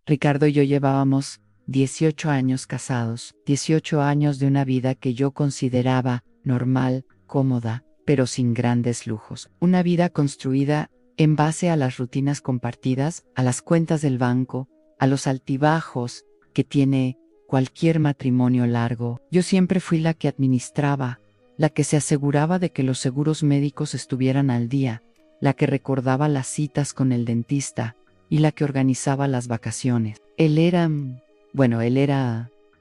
Ricardo y yo llevábamos 18 años casados, 18 años de una vida que yo consideraba normal, cómoda, pero sin grandes lujos. Una vida construida en base a las rutinas compartidas, a las cuentas del banco, a los altibajos que tiene cualquier matrimonio largo. Yo siempre fui la que administraba, la que se aseguraba de que los seguros médicos estuvieran al día, la que recordaba las citas con el dentista y la que organizaba las vacaciones. Él era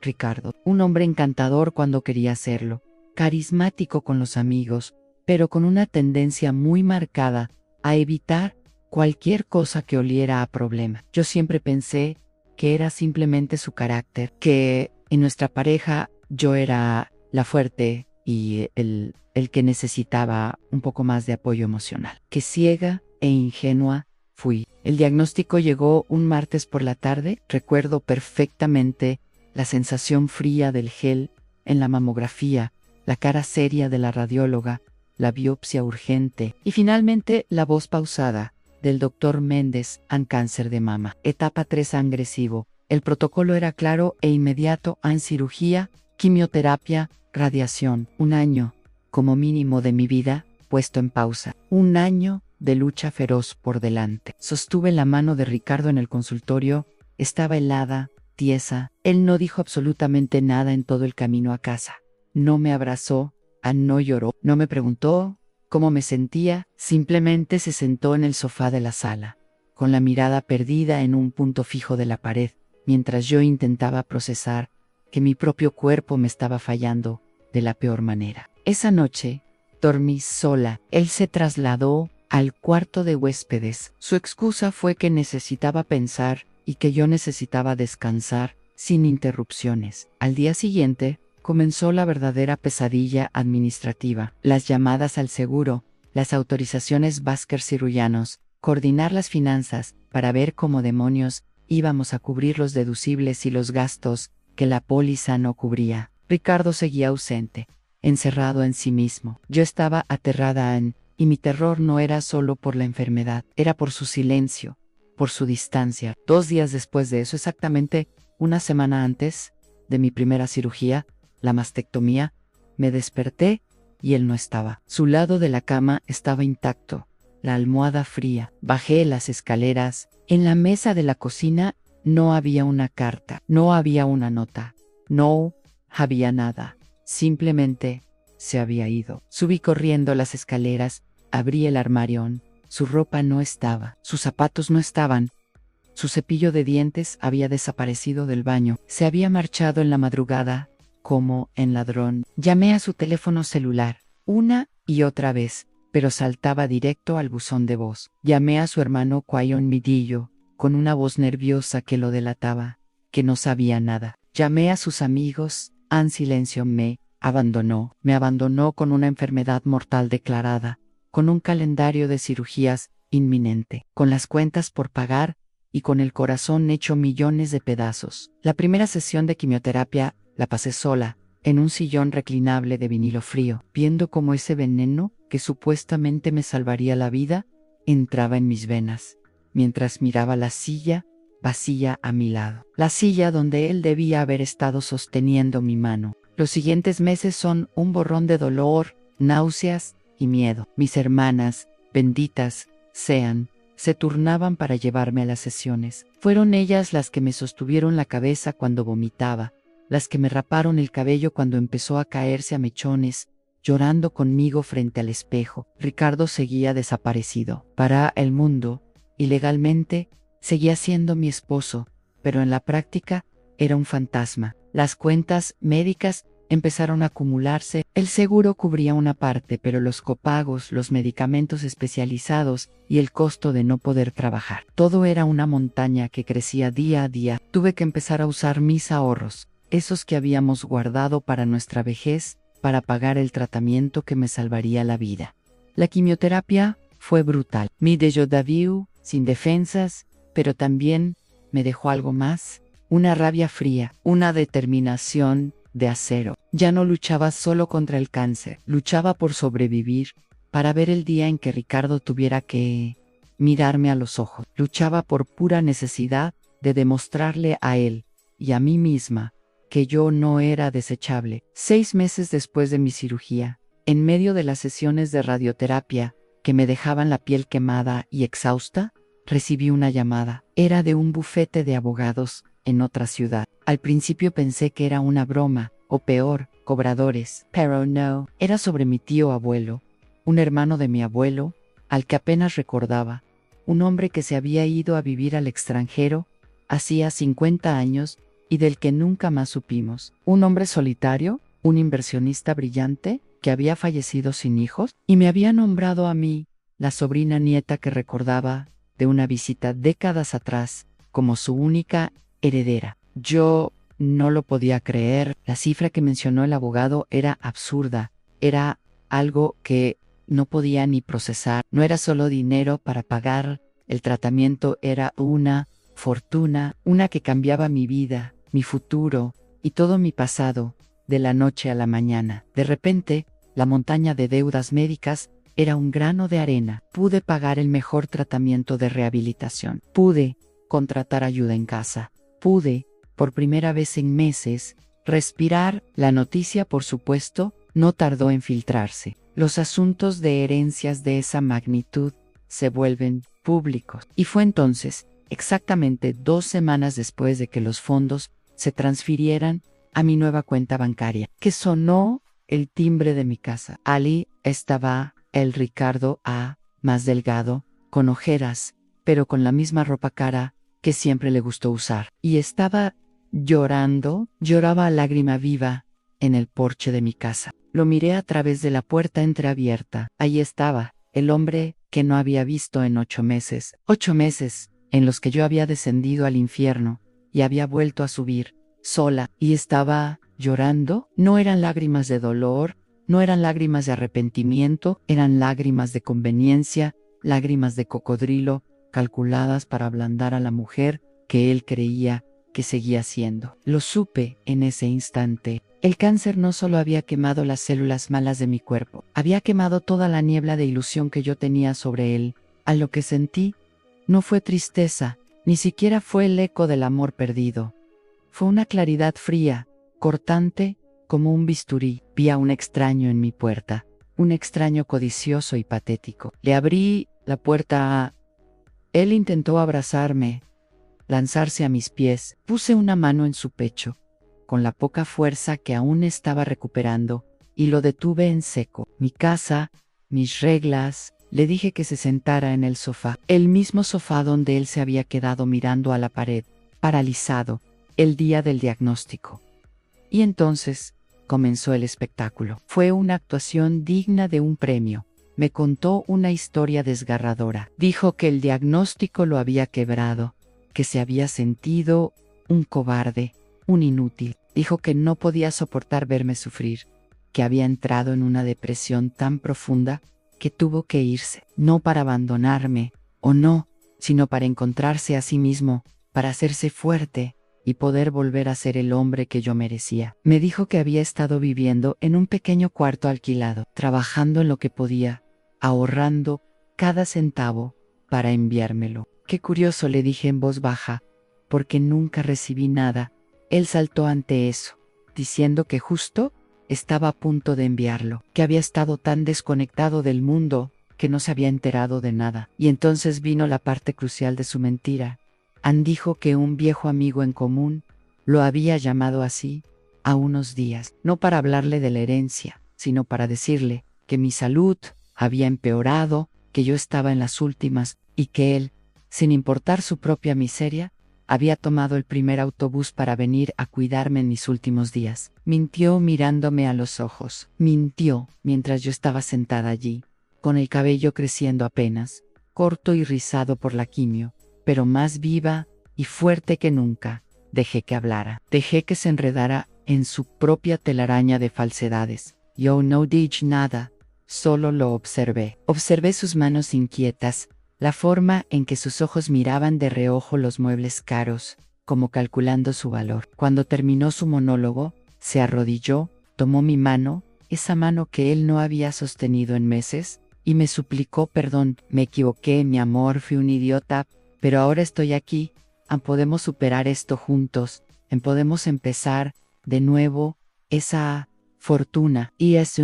Ricardo, un hombre encantador cuando quería serlo, carismático con los amigos, pero con una tendencia muy marcada a evitar cualquier cosa que oliera a problema. Yo siempre pensé que era simplemente su carácter, que en nuestra pareja yo era la fuerte y el que necesitaba un poco más de apoyo emocional. Que ciega e ingenua fui. El diagnóstico llegó un martes por la tarde. Recuerdo perfectamente la sensación fría del gel en la mamografía, la cara seria de la radióloga, la biopsia urgente y finalmente la voz pausada del doctor Méndez en cáncer de mama. Etapa 3 agresivo. El protocolo era claro e inmediato en cirugía, quimioterapia, radiación. Un año, como mínimo de mi vida, puesto en pausa. Un año de lucha feroz por delante. Sostuve la mano de Ricardo en el consultorio. Estaba helada, tiesa. Él no dijo absolutamente nada en todo el camino a casa. No me abrazó, no lloró, no me preguntó cómo me sentía, simplemente se sentó en el sofá de la sala, con la mirada perdida en un punto fijo de la pared, mientras yo intentaba procesar que mi propio cuerpo me estaba fallando de la peor manera. Esa noche, dormí sola. Él se trasladó al cuarto de huéspedes. Su excusa fue que necesitaba pensar y que yo necesitaba descansar sin interrupciones. Al día siguiente, comenzó la verdadera pesadilla administrativa. Las llamadas al seguro, las autorizaciones Basker-Cirullanos, coordinar las finanzas para ver cómo demonios íbamos a cubrir los deducibles y los gastos que la póliza no cubría. Ricardo seguía ausente, encerrado en sí mismo. Yo estaba aterrada y mi terror no era solo por la enfermedad, era por su silencio, por su distancia. 2 días después de eso, exactamente una semana antes de mi primera cirugía, la mastectomía, me desperté y él no estaba. Su lado de la cama estaba intacto, la almohada fría. Bajé las escaleras. En la mesa de la cocina no había una carta, no había una nota, no había nada. Simplemente se había ido. Subí corriendo las escaleras, abrí el armario. Su ropa no estaba, sus zapatos no estaban. Su cepillo de dientes había desaparecido del baño. Se había marchado en la madrugada, como en ladrón. Llamé a su teléfono celular, una y otra vez, pero saltaba directo al buzón de voz. Llamé a su hermano Quayon Midillo, con una voz nerviosa que lo delataba, que no sabía nada. Llamé a sus amigos, en silencio me abandonó con una enfermedad mortal declarada, con un calendario de cirugías inminente, con las cuentas por pagar y con el corazón hecho millones de pedazos. La primera sesión de quimioterapia la pasé sola, en un sillón reclinable de vinilo frío, viendo cómo ese veneno, que supuestamente me salvaría la vida, entraba en mis venas, mientras miraba la silla vacía a mi lado. La silla donde él debía haber estado sosteniendo mi mano. Los siguientes meses son un borrón de dolor, náuseas y miedo. Mis hermanas, benditas sean, se turnaban para llevarme a las sesiones. Fueron ellas las que me sostuvieron la cabeza cuando vomitaba, las que me raparon el cabello cuando empezó a caerse a mechones, llorando conmigo frente al espejo. Ricardo seguía desaparecido. Para el mundo, y legalmente, seguía siendo mi esposo, pero en la práctica era un fantasma. Las cuentas médicas empezaron a acumularse. El seguro cubría una parte, pero los copagos, los medicamentos especializados y el costo de no poder trabajar. Todo era una montaña que crecía día a día. Tuve que empezar a usar mis ahorros, esos que habíamos guardado para nuestra vejez, para pagar el tratamiento que me salvaría la vida. La quimioterapia fue brutal. Mi déjà vu, sin defensas, pero también me dejó algo más, una rabia fría, una determinación de acero. Ya no luchaba solo contra el cáncer, luchaba por sobrevivir, para ver el día en que Ricardo tuviera que mirarme a los ojos. Luchaba por pura necesidad, de demostrarle a él y a mí misma que yo no era desechable. 6 meses después de mi cirugía, en medio de las sesiones de radioterapia que me dejaban la piel quemada y exhausta, recibí una llamada. Era de un bufete de abogados en otra ciudad. Al principio pensé que era una broma, o peor, cobradores. Pero no, era sobre mi tío abuelo, un hermano de mi abuelo, al que apenas recordaba, un hombre que se había ido a vivir al extranjero hacía 50 años y del que nunca más supimos. Un hombre solitario, un inversionista brillante, que había fallecido sin hijos, y me había nombrado a mí, la sobrina nieta que recordaba de una visita décadas atrás, como su única heredera. Yo no lo podía creer. La cifra que mencionó el abogado era absurda. Era algo que no podía ni procesar. No era solo dinero para pagar el tratamiento, era una fortuna, una que cambiaba mi vida, mi futuro y todo mi pasado, de la noche a la mañana. De repente, la montaña de deudas médicas era un grano de arena. Pude pagar el mejor tratamiento de rehabilitación. Pude contratar ayuda en casa. Pude, por primera vez en meses, respirar. La noticia, por supuesto, no tardó en filtrarse. Los asuntos de herencias de esa magnitud se vuelven públicos. Y fue entonces, exactamente 2 semanas después de que los fondos se transfirieran a mi nueva cuenta bancaria, que sonó el timbre de mi casa. Ali estaba, el Ricardo A., más delgado, con ojeras, pero con la misma ropa cara que siempre le gustó usar. Y estaba llorando, lloraba a lágrima viva, en el porche de mi casa. Lo miré a través de la puerta entreabierta. Ahí estaba, el hombre que no había visto en 8 meses. 8 meses, en los que yo había descendido al infierno, y había vuelto a subir, sola, y estaba llorando. No eran lágrimas de dolor, no eran lágrimas de arrepentimiento, eran lágrimas de conveniencia, lágrimas de cocodrilo, calculadas para ablandar a la mujer que él creía que seguía siendo. Lo supe en ese instante. El cáncer no solo había quemado las células malas de mi cuerpo, había quemado toda la niebla de ilusión que yo tenía sobre él. A lo que sentí no fue tristeza, ni siquiera fue el eco del amor perdido. Fue una claridad fría, cortante, como un bisturí. Vi a un extraño en mi puerta, un extraño codicioso y patético. Le abrí la puerta a... Él intentó abrazarme, lanzarse a mis pies. Puse una mano en su pecho, con la poca fuerza que aún estaba recuperando, y lo detuve en seco. Mi casa, mis reglas. Le dije que se sentara en el sofá, el mismo sofá donde él se había quedado mirando a la pared, paralizado, el día del diagnóstico. Y entonces comenzó el espectáculo. Fue una actuación digna de un premio. Me contó una historia desgarradora. Dijo que el diagnóstico lo había quebrado, que se había sentido un cobarde, un inútil. Dijo que no podía soportar verme sufrir, que había entrado en una depresión tan profunda que tuvo que irse, no para abandonarme, o no, sino para encontrarse a sí mismo, para hacerse fuerte y poder volver a ser el hombre que yo merecía. Me dijo que había estado viviendo en un pequeño cuarto alquilado, trabajando en lo que podía, ahorrando cada centavo para enviármelo. Qué curioso, le dije en voz baja, porque nunca recibí nada. Él saltó ante eso, diciendo que justo estaba a punto de enviarlo, que había estado tan desconectado del mundo que no se había enterado de nada. Y entonces vino la parte crucial de su mentira. Ann dijo que un viejo amigo en común lo había llamado así a unos días, no para hablarle de la herencia, sino para decirle que mi salud había empeorado, que yo estaba en las últimas y que él, sin importar su propia miseria, había tomado el primer autobús para venir a cuidarme en mis últimos días. Mintió mirándome a los ojos. Mintió mientras yo estaba sentada allí, con el cabello creciendo apenas, corto y rizado por la quimio, pero más viva y fuerte que nunca. Dejé que hablara. Dejé que se enredara en su propia telaraña de falsedades. Yo no dije nada, solo lo observé. Observé sus manos inquietas, la forma en que sus ojos miraban de reojo los muebles caros, como calculando su valor. Cuando terminó su monólogo, se arrodilló, tomó mi mano, esa mano que él no había sostenido en meses, y me suplicó perdón. Me equivoqué, mi amor, fui un idiota, pero ahora estoy aquí, Podemos superar esto juntos, podemos empezar de nuevo esa fortuna. Y es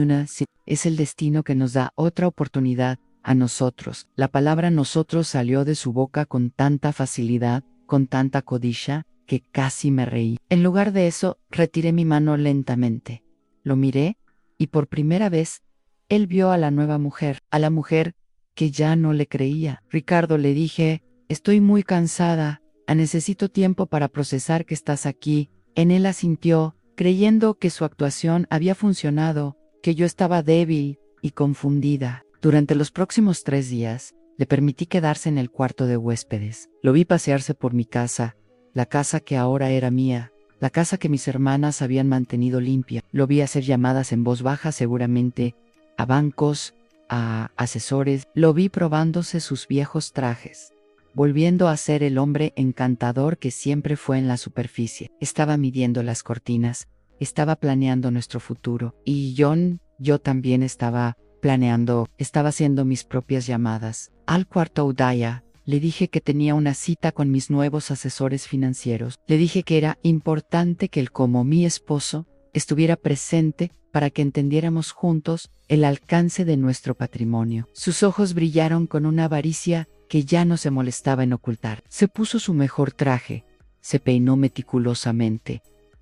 el destino que nos da otra oportunidad a nosotros. La palabra nosotros salió de su boca con tanta facilidad, con tanta codicia, que casi me reí. En lugar de eso, retiré mi mano lentamente. Lo miré, y por primera vez, él vio a la nueva mujer, a la mujer que ya no le creía. Ricardo, le dije, estoy muy cansada, necesito tiempo para procesar que estás aquí. En él asintió, creyendo que su actuación había funcionado, que yo estaba débil y confundida. Durante los próximos 3 días, le permití quedarse en el cuarto de huéspedes. Lo vi pasearse por mi casa, la casa que ahora era mía, la casa que mis hermanas habían mantenido limpia. Lo vi hacer llamadas en voz baja, seguramente a bancos, a asesores. Lo vi probándose sus viejos trajes, volviendo a ser el hombre encantador que siempre fue en la superficie. Estaba midiendo las cortinas, estaba planeando nuestro futuro. Y yo también estaba planeando, estaba haciendo mis propias llamadas. Al cuarto Udaya, le dije que tenía una cita con mis nuevos asesores financieros. Le dije que era importante que él, como mi esposo, estuviera presente para que entendiéramos juntos el alcance de nuestro patrimonio. Sus ojos brillaron con una avaricia que ya no se molestaba en ocultar. Se puso su mejor traje, se peinó meticulosamente.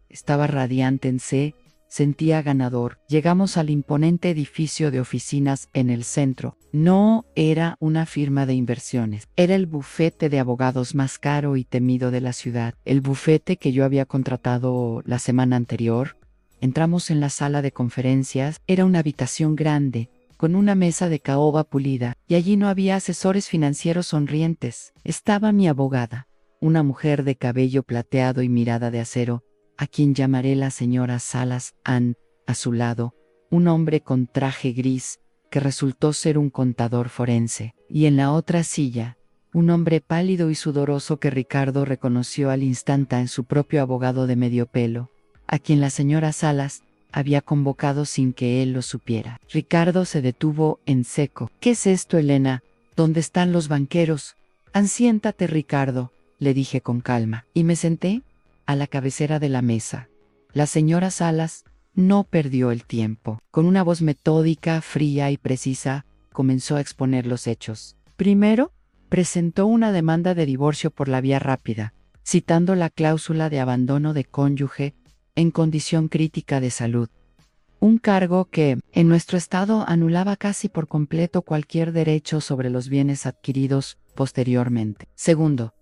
Estaba radiante en sí, sentía ganador. Llegamos al imponente edificio de oficinas en el centro. No era una firma de inversiones, era el bufete de abogados más caro y temido de la ciudad. El bufete que yo había contratado la semana anterior. Entramos en la sala de conferencias. Era una habitación grande, con una mesa de caoba pulida, y allí no había asesores financieros sonrientes. Estaba mi abogada, una mujer de cabello plateado y mirada de acero, a quien llamaré la señora Salas Ann, a su lado, un hombre con traje gris, que resultó ser un contador forense, y en la otra silla, un hombre pálido y sudoroso que Ricardo reconoció al instante en su propio abogado de medio pelo, a quien la señora Salas había convocado sin que él lo supiera. Ricardo se detuvo en seco. ¿Qué es esto, Elena? ¿Dónde están los banqueros? Siéntate, Ricardo, le dije con calma, y me senté a la cabecera de la mesa. La señora Salas no perdió el tiempo. Con una voz metódica, fría y precisa, comenzó a exponer los hechos. Primero, presentó una demanda de divorcio por la vía rápida, citando la cláusula de abandono de cónyuge en condición crítica de salud. Un cargo que, en nuestro estado, anulaba casi por completo cualquier derecho sobre los bienes adquiridos posteriormente. Segundo,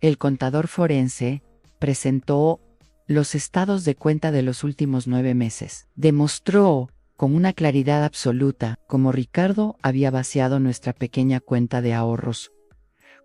el contador forense presentó los estados de cuenta de los últimos 9 meses. Demostró con una claridad absoluta cómo Ricardo había vaciado nuestra pequeña cuenta de ahorros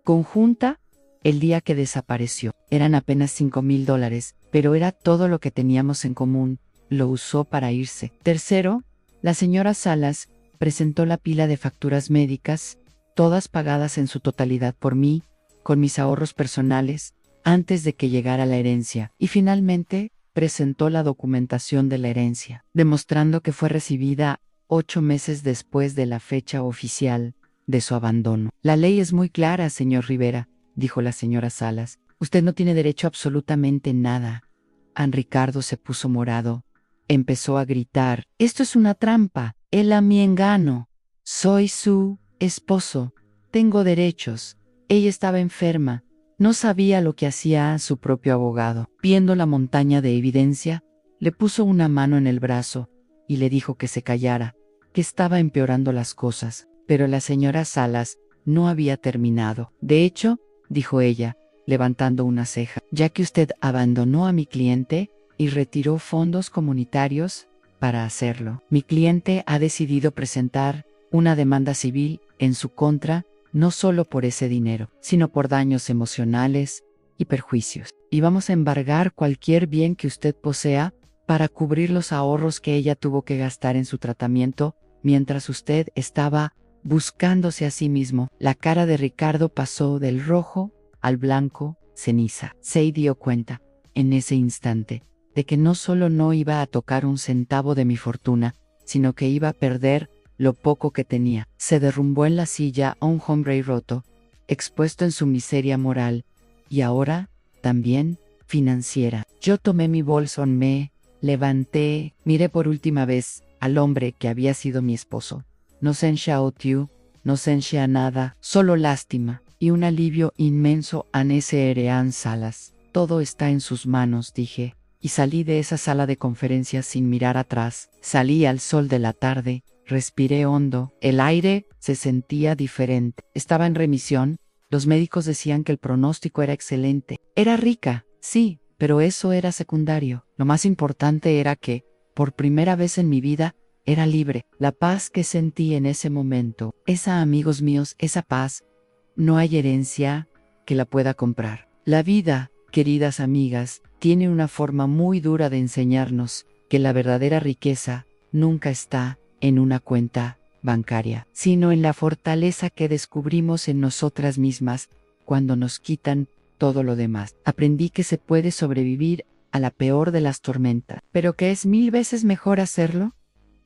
conjunta el día que desapareció. Eran apenas $5,000, pero era todo lo que teníamos en común. Lo usó para irse. Tercero, la señora Salas presentó la pila de facturas médicas, todas pagadas en su totalidad por mí, con mis ahorros personales, antes de que llegara la herencia. Y finalmente, presentó la documentación de la herencia, demostrando que fue recibida 8 meses después de la fecha oficial de su abandono. La ley es muy clara, señor Rivera, dijo la señora Salas. Usted no tiene derecho a absolutamente nada. Ricardo se puso morado. Empezó a gritar. Esto es una trampa. Él a mi engano. Soy su esposo. Tengo derechos. Ella estaba enferma. No sabía lo que hacía su propio abogado. Viendo la montaña de evidencia, le puso una mano en el brazo y le dijo que se callara, que estaba empeorando las cosas. Pero la señora Salas no había terminado. De hecho, dijo ella, levantando una ceja, ya que usted abandonó a mi cliente y retiró fondos comunitarios para hacerlo, mi cliente ha decidido presentar una demanda civil en su contra, no solo por ese dinero, sino por daños emocionales y perjuicios. Y vamos a embargar cualquier bien que usted posea para cubrir los ahorros que ella tuvo que gastar en su tratamiento mientras usted estaba buscándose a sí mismo. La cara de Ricardo pasó del rojo al blanco ceniza. Se dio cuenta, en ese instante, de que no solo no iba a tocar un centavo de mi fortuna, sino que iba a perder lo poco que tenía. Se derrumbó en la silla a un hombre roto, expuesto en su miseria moral, y ahora también financiera. Yo tomé mi bolso, me levanté, miré por última vez al hombre que había sido mi esposo. No sentía odio, no sentía nada, solo lástima y un alivio inmenso. Eran salas. Todo está en sus manos, dije, y salí de esa sala de conferencias sin mirar atrás. Salí al sol de la tarde, respiré hondo, el aire se sentía diferente. Estaba en remisión, los médicos decían que el pronóstico era excelente. Era rica, sí, pero eso era secundario. Lo más importante era que, por primera vez en mi vida, era libre. La paz que sentí en ese momento, amigos míos, esa paz, no hay herencia que la pueda comprar. La vida, queridas amigas, tiene una forma muy dura de enseñarnos que la verdadera riqueza nunca está en una cuenta bancaria, sino en la fortaleza que descubrimos en nosotras mismas cuando nos quitan todo lo demás. Aprendí que se puede sobrevivir a la peor de las tormentas, pero que es 1000 veces mejor hacerlo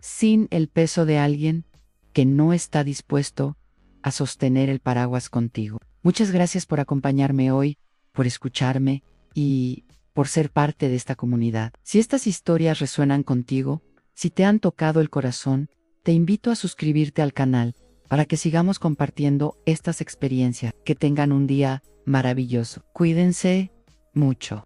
sin el peso de alguien que no está dispuesto a sostener el paraguas contigo. Muchas gracias por acompañarme hoy, por escucharme y por ser parte de esta comunidad. Si estas historias resuenan contigo, si te han tocado el corazón, te invito a suscribirte al canal para que sigamos compartiendo estas experiencias. Que tengan un día maravilloso. Cuídense mucho.